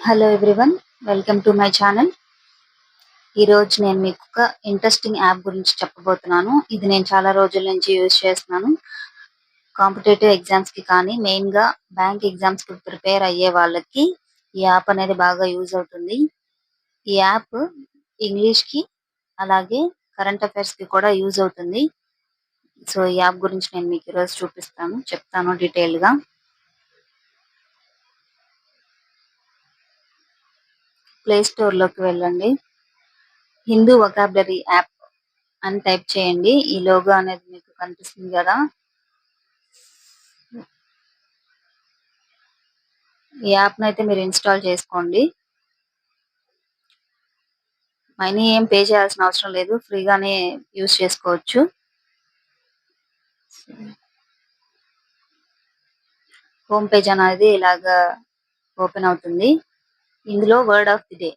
Hello everyone, welcome to my channel. ఈరోజు నేను మీకు ఒక ఇంట్రెస్టింగ్ యాప్ గురించి చెప్పబోతున్నాను. ఇది నేను చాలా రోజుల నుంచి యూజ్ చేస్తున్నాను. కాంపిటేటివ్ ఎగ్జామ్స్కి కానీ మెయిన్గా బ్యాంక్ ఎగ్జామ్స్కి ప్రిపేర్ అయ్యే వాళ్ళకి ఈ యాప్ అనేది బాగా యూజ్ అవుతుంది. ఈ యాప్ ఇంగ్లీష్కి అలాగే కరెంట్ అఫైర్స్కి కూడా యూజ్ అవుతుంది. సో ఈ యాప్ గురించి నేను మీకు ఈరోజు చెప్తాను డీటెయిల్గా. ప్లే స్టోర్లోకి వెళ్ళండి. హిందూ వొకాబులరీ యాప్ అని టైప్ చేయండి. ఈ లోగో అనేది మీకు కనిపిస్తుంది కదా. ఈ యాప్ అయితే మీరు ఇన్స్టాల్ చేసుకోండి. మనీ ఏం పే చేయాల్సిన అవసరం లేదు, ఫ్రీగానే యూజ్ చేసుకోవచ్చు. హోమ్ పేజ్ అనేది ఇలాగా ఓపెన్ అవుతుంది. ఇందులో వర్డ్ ఆఫ్ ది డే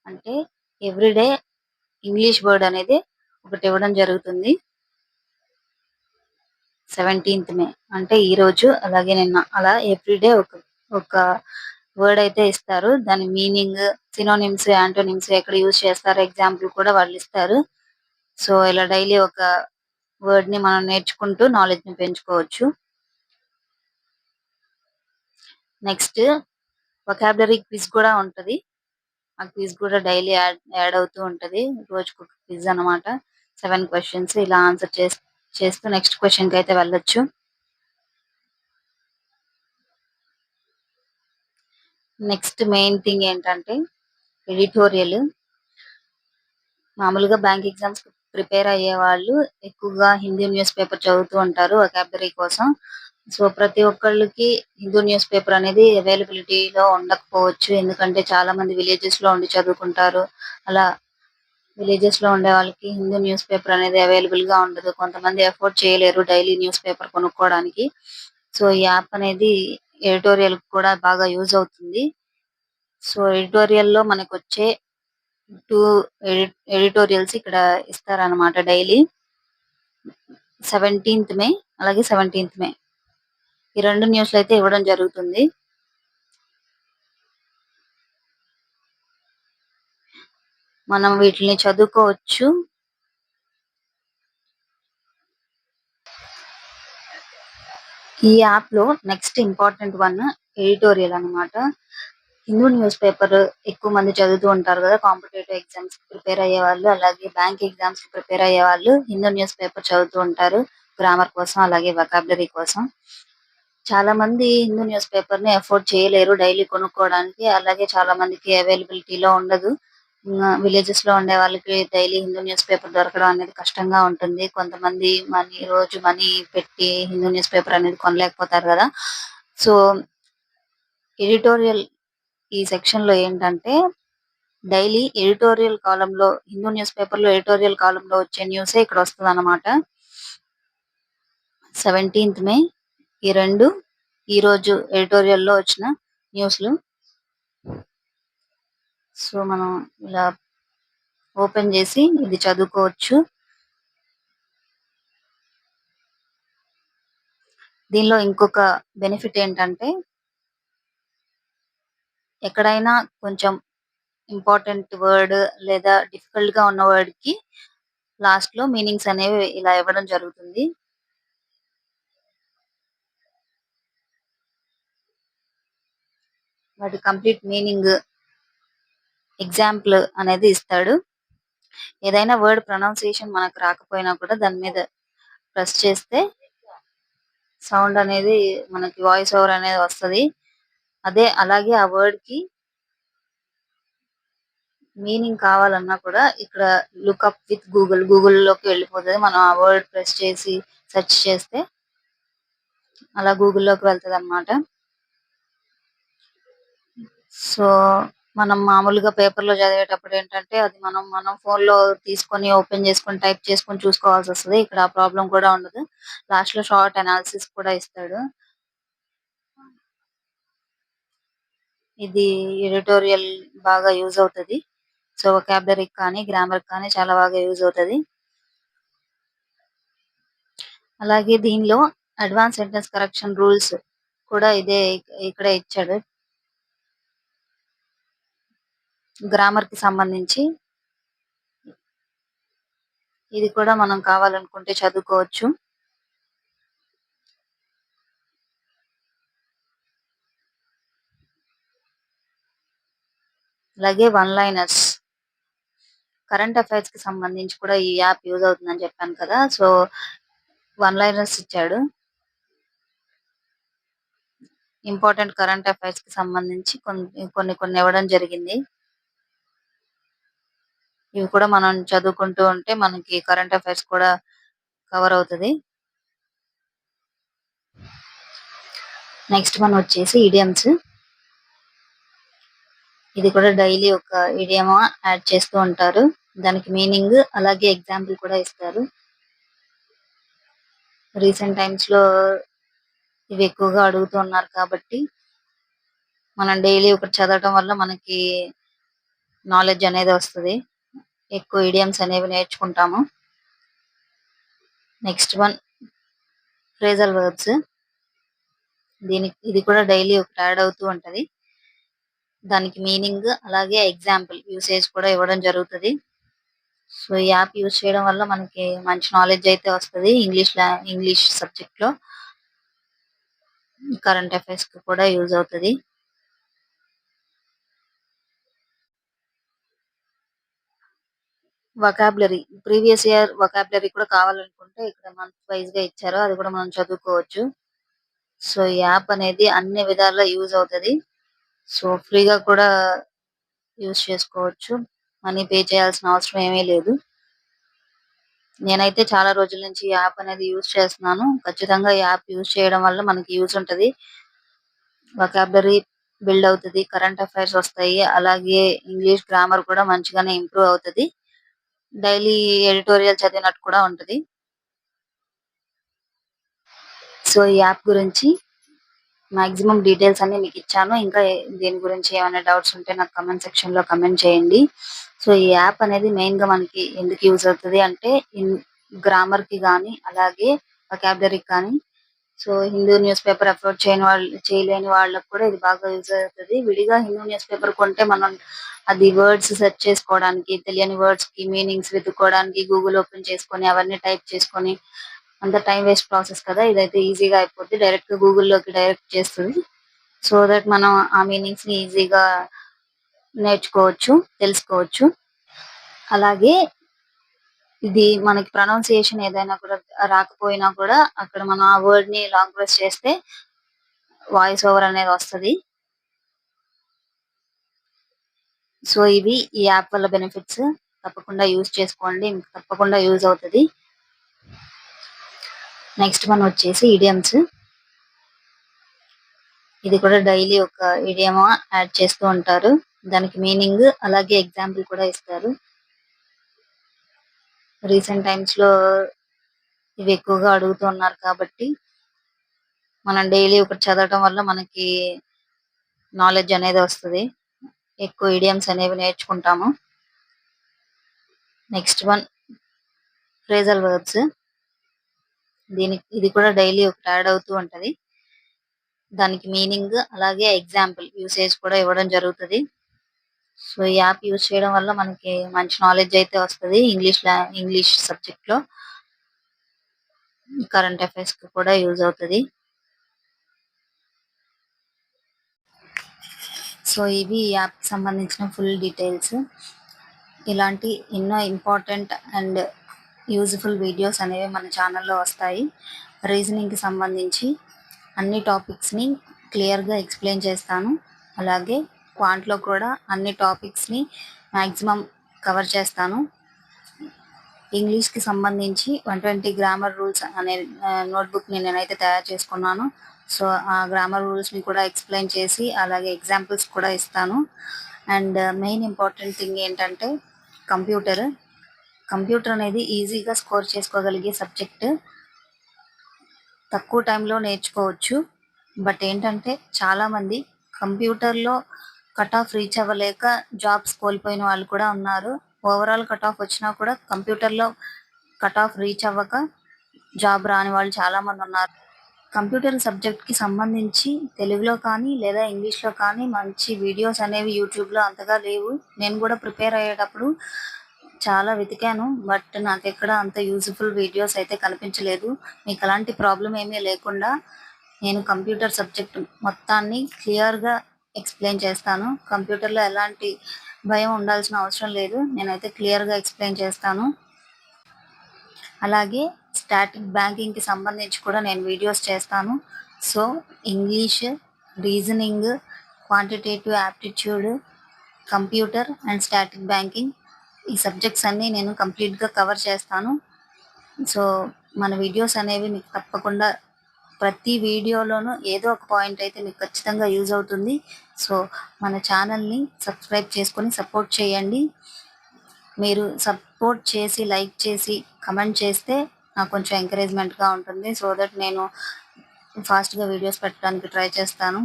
అంటే ఎవ్రీడే ఇంగ్లీష్ వర్డ్ అనేది ఒకటి ఇవ్వడం జరుగుతుంది. 17th మే అంటే ఈ రోజు అలాగే నిన్న అలా ఎవ్రీడే ఒక వర్డ్ అయితే ఇస్తారు. దాని మీనింగ్, సినోనిమ్స్, యాంటోనిమ్స్ ఎక్కడ యూజ్ చేస్తారు, ఎగ్జాంపుల్ కూడా వాళ్ళు ఇస్తారు. సో ఇలా డైలీ ఒక వర్డ్ ని మనం నేర్చుకుంటూ నాలెడ్జ్ ని పెంచుకోవచ్చు. నెక్స్ట్ వొకాబులరీ క్విజ్ కూడా ఉంటది. ఆ క్విజ్ కూడా డైలీ యాడ్ అవుతూ ఉంటది. రోజుకు ఒక క్విజ్ అన్నమాట. 7 క్వశ్చన్స్ ఇలా ఆన్సర్ చేస్తూ నెక్స్ట్ క్వశ్చన్ కి అయితే వెళ్ళొచ్చు. నెక్స్ట్ మెయిన్ థింగ్ ఏంటంటే ఎడిటోరియల్. మామూలుగా బ్యాంక్ ఎగ్జామ్స్ ప్రిపేర్ అయ్యే వాళ్ళు ఎక్కువగా హిందీ న్యూస్ పేపర్ చదువుతూ ఉంటారు వొకాబులరీ కోసం. సో ప్రతి ఒక్కళ్ళకి హిందూ న్యూస్ పేపర్ అనేది అవైలబిలిటీలో ఉండకపోవచ్చు. ఎందుకంటే చాలా మంది విలేజెస్ లో ఉండి చదువుకుంటారు. అలా విలేజెస్ లో ఉండే వాళ్ళకి హిందూ న్యూస్ పేపర్ అనేది అవైలబుల్ గా ఉండదు. కొంతమంది ఎఫోర్డ్ చేయలేరు డైలీ న్యూస్ పేపర్ కొనుక్కోవడానికి. సో ఈ యాప్ అనేది ఎడిటోరియల్ కూడా బాగా యూజ్ అవుతుంది. సో ఎడిటోరియల్ లో మనకు వచ్చే 2 ఎడిటోరియల్స్ ఇక్కడ ఇస్తారనమాట డైలీ. 17th మే అలాగే 17th మే ఈ 2 న్యూస్లు అయితే ఇవ్వడం జరుగుతుంది. మనం వీటిని చదువుకోవచ్చు. ఈ యాప్ లో నెక్స్ట్ ఇంపార్టెంట్ వన్ ఎడిటోరియల్ అన్నమాట. హిందూ న్యూస్ పేపర్ ఎక్కువ మంది చదువుతూ ఉంటారు కదా. కాంపిటేటివ్ ఎగ్జామ్స్ కి ప్రిపేర్ అయ్యే వాళ్ళు అలాగే బ్యాంక్ ఎగ్జామ్స్ కి ప్రిపేర్ అయ్యే వాళ్ళు హిందూ న్యూస్ పేపర్ చదువుతూ ఉంటారు. గ్రామర్ కోసం అలాగే వొకాబులరీ కోసం. చాలా మంది హిందూ న్యూస్ పేపర్ ని ఎఫోర్డ్ చేయలేరు డైలీ కొనుక్కోవడానికి. అలాగే చాలా మందికి అవైలబిలిటీలో ఉండదు. విలేజెస్ లో ఉండే వాళ్ళకి డైలీ హిందూ న్యూస్ పేపర్ దొరకడం అనేది కష్టంగా ఉంటుంది. కొంతమంది రోజు మనీ పెట్టి హిందూ న్యూస్ పేపర్ అనేది కొనలేకపోతారు కదా. సో ఎడిటోరియల్ ఈ సెక్షన్ లో ఏంటంటే డైలీ ఎడిటోరియల్ కాలంలో హిందూ న్యూస్ పేపర్ లో ఎడిటోరియల్ కాలంలో వచ్చే న్యూసే ఇక్కడ వస్తుంది అనమాట. 17th మే ఈ రోజు ఎడిటోరియల్ లో వచ్చిన న్యూస్లు. సో మనం ఇలా ఓపెన్ చేసి ఇది చదువుకోవచ్చు. దీనిలో ఇంకొక బెనిఫిట్ ఏంటంటే ఎక్కడైనా కొంచెం ఇంపార్టెంట్ వర్డ్ లేదా డిఫికల్ట్ గా ఉన్న వర్డ్ కి లాస్ట్ లో మీనింగ్స్ అనేవి ఇలా ఇవ్వడం జరుగుతుంది. వాటి కంప్లీట్ మీనింగ్, ఎగ్జాంపుల్ అనేది ఇస్తాడు. ఏదైనా వర్డ్ ప్రొనౌన్సియేషన్ మనకు రాకపోయినా కూడా దాని మీద ప్రెస్ చేస్తే సౌండ్ అనేది మనకి వాయిస్ ఓవర్ అనేది వస్తది. అలాగే ఆ వర్డ్ కి మీనింగ్ కావాలన్నా కూడా ఇక్కడ లుక్అప్ విత్ గూగుల్లోకి వెళ్ళిపోతుంది. మనం ఆ వర్డ్ ప్రెస్ చేసి సెర్చ్ చేస్తే అలా గూగుల్లోకి వెళ్తది అనమాట. సో మనం మామూలుగా పేపర్ లో చదివేటప్పుడు ఏంటంటే అది మనం ఫోన్ లో తీసుకొని ఓపెన్ చేసుకొని టైప్ చేసుకొని చూసుకోవాల్సి వస్తుంది. ఇక్కడ ఆ ప్రాబ్లం కూడా ఉండదు. లాస్ట్ లో షార్ట్ అనాలిసిస్ కూడా ఇస్తాడు. ఇది ఎడిటోరియల్ బాగా యూజ్ అవుతది. సో వొకాబులరీ కానీ గ్రామర్ కానీ చాలా బాగా యూజ్ అవుతది. అలాగే దీనిలో అడ్వాన్స్ సెంటెన్స్ కరెక్షన్ రూల్స్ కూడా ఇక్కడే ఇచ్చాడు. గ్రామర్ కి సంబంధించి ఇది కూడా మనం కావాలనుకుంటే చదువుకోవచ్చు. అలాగే వన్ లైనర్స్, కరెంట్ అఫైర్స్ కి సంబంధించి కూడా ఈ యాప్ యూజ్ అవుతుందని చెప్పాను కదా. సో వన్ లైనర్స్ ఇచ్చాడు. ఇంపార్టెంట్ కరెంట్ అఫైర్స్ కి సంబంధించి కొన్ని కొన్ని కొన్ని ఇవ్వడం జరిగింది. ఇవి కూడా మనం చదువుకుంటూ ఉంటే మనకి కరెంట్ అఫైర్స్ కూడా కవర్ అవుతది. నెక్స్ట్ వన్ వచ్చేసి ఇడియమ్స్. ఇది కూడా డైలీ ఒక ఇడియమ్ యాడ్ చేస్తూ ఉంటారు. దానికి మీనింగ్ అలాగే ఎగ్జాంపుల్ కూడా ఇస్తారు. రీసెంట్ టైమ్స్ లో ఇవి ఎక్కువగా అడుగుతూ ఉన్నారు కాబట్టి మనం డైలీ ఒకటి చదవటం వల్ల మనకి నాలెడ్జ్ అనేది వస్తుంది. ఎక్కువ ఇడియమ్స్ అనేవి నేర్చుకుంటాము. Next one phrasal verbs. ఇది కూడా డైలీ ఒకటి యాడ్ అవుతూ ఉంటది. దానికి మీనింగ్ అలాగే ఎగ్జాంపుల్ యూసేజ్ కూడా ఇవ్వడం జరుగుతుంది. సో ఈ యాప్ యూజ్ చేయడం వల్ల మనకి మంచి నాలెడ్జ్ అయితే వస్తుంది. ఇంగ్లీష్ సబ్జెక్ట్ లో కరెంట్ అఫైర్స్ కి కూడా యూజ్ అవుతుంది. వొకాబులరీ, ప్రీవియస్ ఇయర్ వొకాబులరీ కూడా కావాలనుకుంటే ఇక్కడ మంత్ వైజ్ గా ఇచ్చారు. అది కూడా మనం చదువుకోవచ్చు. సో ఈ యాప్ అనేది అన్ని విధాలా యూజ్ అవుతది. సో ఫ్రీగా కూడా యూజ్ చేసుకోవచ్చు. మనీ పే చేయాల్సిన అవసరం ఏమీ లేదు. నేనైతే చాలా రోజుల నుంచి ఈ యాప్ అనేది యూజ్ చేస్తున్నాను. ఖచ్చితంగా ఈ యాప్ యూజ్ చేయడం వల్ల మనకి యూజ్ ఉంటది. వొకాబులరీ బిల్డ్ అవుతది. కరెంట్ అఫైర్స్ వస్తాయి. అలాగే ఇంగ్లీష్ గ్రామర్ కూడా మంచిగానే ఇంప్రూవ్ అవుతది. డైలీ ఎడిటోరియల్ చదివినట్టు కూడా ఉంటది. సో ఈ యాప్ గురించి మాక్సిమం డీటెయిల్స్ అన్ని మీకు ఇచ్చాను. ఇంకా దీని గురించి ఏమైనా డౌట్స్ ఉంటే నాకు కమెంట్ సెక్షన్ లో కమెంట్ చేయండి. సో ఈ యాప్ అనేది మెయిన్ గా మనకి ఎందుకు యూజ్ అవుతది అంటే గ్రామర్ కి గానీ అలాగే వొకాబులరీకి కానీ. So Hindu news paper upload చేయలేని వాళ్ళకి కూడా ఇది బాగా యూజ్ అవుతుంది. విడిగా హిందూ న్యూస్ పేపర్ కొంటే మనం అది వర్డ్స్ సెర్చ్ చేసుకోవడానికి, తెలియని వర్డ్స్ కి మీనింగ్స్ వెతుక్కోవడానికి గూగుల్ ఓపెన్ చేసుకొని అవన్నీ టైప్ చేసుకొని అంత టైం వేస్ట్ ప్రాసెస్ కదా. ఇదైతే ఈజీగా అయిపోద్ది. డైరెక్ట్ గా గూగుల్లోకి డైరెక్ట్ చేస్తుంది. సో దట్ మనం ఆ మీనింగ్స్ ని ఈజీగా నేర్చుకోవచ్చు, తెలుసుకోవచ్చు. అలాగే ఇది మనకి ప్రొనౌన్సియేషన్ ఏదైనా కూడా రాకపోయినా కూడా అక్కడ మనం ఆ వర్డ్ ని లాంగ్ ప్రెస్ చేస్తే వాయిస్ ఓవర్ అనేది వస్తది. సో ఇవి ఈ యాప్ వల్ల బెనిఫిట్స్. తప్పకుండా యూజ్ చేసుకోండి. మీకు తప్పకుండా యూజ్ అవుతది. నెక్స్ట్ వన్ వచ్చేసి ఇడియమ్స్. ఇది కూడా డైలీ ఒక ఇడియమ్ యాడ్ చేస్తూ ఉంటారు. దానికి మీనింగ్ అలాగే ఎగ్జాంపుల్ కూడా ఇస్తారు. రీసెంట్ టైమ్స్ లో ఇవి ఎక్కువగా అడుగుతూ ఉన్నారు కాబట్టి మనం డైలీ ఒకటి చదవటం వల్ల మనకి నాలెడ్జ్ అనేది వస్తుంది. ఎక్కువ ఇడియమ్స్ అనేవి నేర్చుకుంటాము. Next one phrasal verbs. ఇది కూడా డైలీ ఒకటి యాడ్ అవుతూ ఉంటది. దానికి మీనింగ్ అలాగే ఎగ్జాంపుల్ యూసేజ్ కూడా ఇవ్వడం జరుగుతుంది. సో ఈ యాప్ యూజ్ చేయడం వల్ల మనకి మంచి నాలెడ్జ్ అయితే వస్తుంది. ఇంగ్లీష్ సబ్జెక్ట్ లో కరెంట్ అఫైర్స్ కి కూడా యూజ్ అవుతుంది. సో ఇవి ఈ యాప్ కి సంబంధించిన ఫుల్ డీటెయిల్స్. ఇలాంటి ఎన్నో ఇంపార్టెంట్ అండ్ యూజ్ఫుల్ వీడియోస్ అనేవి మన ఛానల్లో వస్తాయి. రీజనింగ్ కి సంబంధించి అన్ని టాపిక్స్ ని క్లియర్ గా ఎక్స్ప్లెయిన్ చేస్తాను. అలాగే క్వాంట్లో కూడా అన్ని టాపిక్స్ ని మాక్సిమం కవర్ చేస్తాను. ఇంగ్లీష్ కి సంబంధించి 120 గ్రామర్ రూల్స్ అనే నోట్బుక్ ని నేనైతే తయారు చేసుకున్నాను. సో ఆ గ్రామర్ రూల్స్ ని కూడా ఎక్స్ప్లెయిన్ చేసి అలాగే ఎగ్జాంపుల్స్ కూడా ఇస్తాను. అండ్ మెయిన్ ఇంపార్టెంట్ థింగ్ ఏంటంటే కంప్యూటర్. కంప్యూటర్ అనేది ఈజీగా స్కోర్ చేసుకోగలిగే సబ్జెక్ట్. తక్కువ టైంలో నేర్చుకోవచ్చు. బట్ ఏంటంటే చాలా మంది కంప్యూటర్లో కట్ ఆఫ్ రీచ్ అవ్వలేక జాబ్స్ కోల్పోయిన వాళ్ళు కూడా ఉన్నారు. ఓవరాల్ కట్ ఆఫ్ వచ్చినా కూడా కంప్యూటర్లో కట్ ఆఫ్ రీచ్ అవ్వక జాబ్ రాని వాళ్ళు చాలా మంది ఉన్నారు. కంప్యూటర్ సబ్జెక్ట్‌కి సంబంధించి తెలుగులో కానీ, లేదా ఇంగ్లీష్‌లో కానీ మంచి వీడియోస్ అనేవి యూట్యూబ్‌లో అంతగా లేవు. నేను కూడా ప్రిపేర్ అయ్యేటప్పుడు చాలా వెతికాను. బట్ నాకెక్కడ అంత యూజ్‌ఫుల్ వీడియోస్ అయితే కనిపించలేదు. మీకు అలాంటి ప్రాబ్లమ్ ఏమీ లేకుండా నేను కంప్యూటర్ సబ్జెక్ట్ మొత్తాన్ని క్లియర్‌గా ఎక్స్‌ప్లెయిన్ చేస్తాను. కంప్యూటర్‌లో ఎలాంటి భయం ఉండాల్సిన అవసరం లేదు. నేనైతే క్లియర్‌గా ఎక్స్‌ప్లెయిన్ చేస్తాను. అలాగే స్టాటిక్ బ్యాంకింగ్‌కి సంబంధించి కూడా నేను వీడియోస్ చేస్తాను. So, English, reasoning, quantitative aptitude, computer and static banking ఈ సబ్జెక్ట్స్ అన్నీ నేను కంప్లీట్‌గా కవర్ చేస్తాను. సో, మన వీడియోస్ అనేవి మీకు తప్పకుండా ప్రతి వీడియోలోనూ ఏదో ఒక పాయింట్ అయితే మీకు ఖచ్చితంగా యూజ్ అవుతుంది. సో, మన ఛానల్‌ని సబ్స్క్రైబ్ చేసుకొని సపోర్ట్ చేయండి. మీరు సపోర్ట్ చేసి, లైక్ చేసి, కమెంట్ చేస్తే నాకు కొంచెం ఎంకరేజ్‌మెంట్‌గా ఉంటుంది. సో దట్ నేను ఫాస్ట్‌గా వీడియోస్ పెట్టడానికి ట్రై చేస్తాను.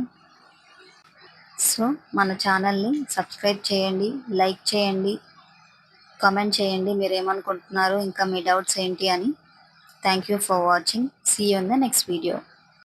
సో, మన ఛానల్‌ని సబ్స్క్రైబ్ చేయండి, లైక్ చేయండి, కామెంట్ చేయండి. మీరేమనుకుంటున్నారు, ఇంకా మీ డౌట్స్ ఏంటి అని. Thank you for watching. See you in the next video.